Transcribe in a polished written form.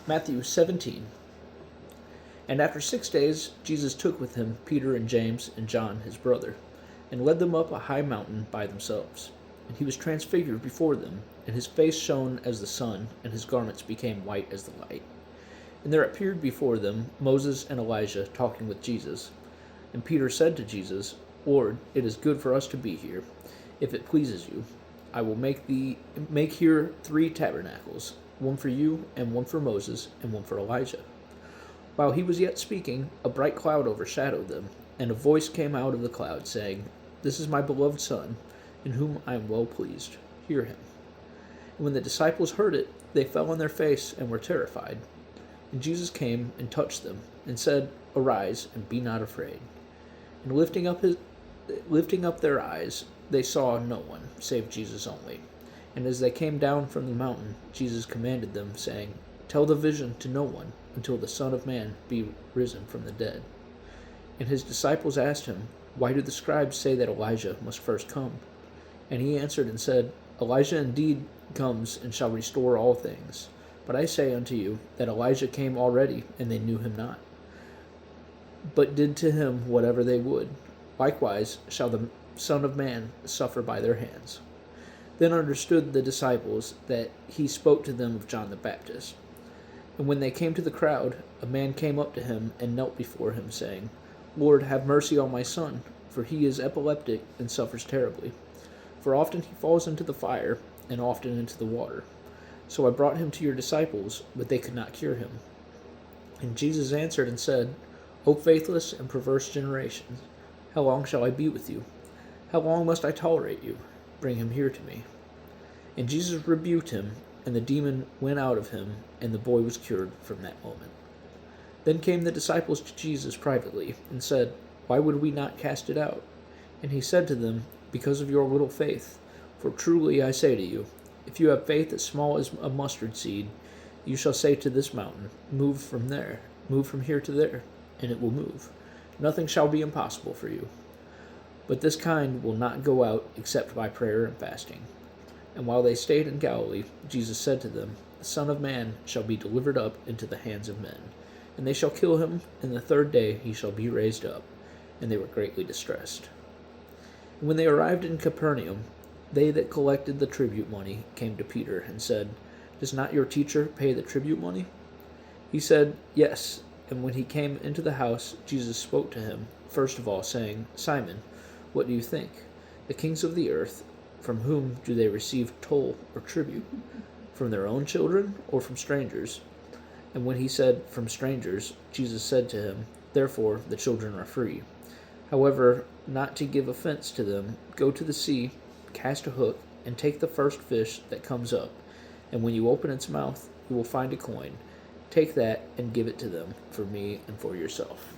Matthew 17. And after 6 days, Jesus took with him Peter and James and John, his brother, and led them up a high mountain by themselves. And he was transfigured before them, and his face shone as the sun, and his garments became white as the light. And there appeared before them Moses and Elijah talking with Jesus. And Peter said to Jesus, Lord, it is good for us to be here. If it pleases you, I will make here 3 tabernacles, one for you, and one for Moses, and one for Elijah. While he was yet speaking, a bright cloud overshadowed them, and a voice came out of the cloud, saying, This is my beloved Son, in whom I am well pleased. Hear him. And when the disciples heard it, they fell on their face and were terrified. And Jesus came and touched them, and said, Arise, and be not afraid. And lifting up their eyes, they saw no one, save Jesus only. And as they came down from the mountain, Jesus commanded them, saying, Tell the vision to no one, until the Son of Man be risen from the dead. And his disciples asked him, Why do the scribes say that Elijah must first come? And he answered and said, Elijah indeed comes and shall restore all things. But I say unto you that Elijah came already, and they knew him not, but did to him whatever they would. Likewise shall the Son of Man suffer by their hands. Then understood the disciples that he spoke to them of John the Baptist. And when they came to the crowd, a man came up to him and knelt before him, saying, Lord, have mercy on my son, for he is epileptic and suffers terribly. For often he falls into the fire, and often into the water. So I brought him to your disciples, but they could not cure him. And Jesus answered and said, O faithless and perverse generation, how long shall I be with you? How long must I tolerate you? Bring him here to me. And Jesus rebuked him, and the demon went out of him, and the boy was cured from that moment. Then came the disciples to Jesus privately, and said, Why would we not cast it out? And he said to them, Because of your little faith. For truly I say to you, if you have faith as small as a mustard seed, you shall say to this mountain, Move from here to there, and it will move. Nothing shall be impossible for you. But this kind will not go out except by prayer and fasting. And while they stayed in Galilee, Jesus said to them, The Son of Man shall be delivered up into the hands of men, and they shall kill him, and the 3rd day he shall be raised up. And they were greatly distressed. And when they arrived in Capernaum, they that collected the tribute money came to Peter and said, Does not your teacher pay the tribute money? He said, Yes. And when he came into the house, Jesus spoke to him, first of all, saying, Simon, what do you think? The kings of the earth, from whom do they receive toll or tribute? From their own children or from strangers? And when he said, From strangers, Jesus said to him, Therefore the children are free. However, not to give offense to them, go to the sea, cast a hook, and take the first fish that comes up. And when you open its mouth, you will find a coin. Take that and give it to them for me and for yourself.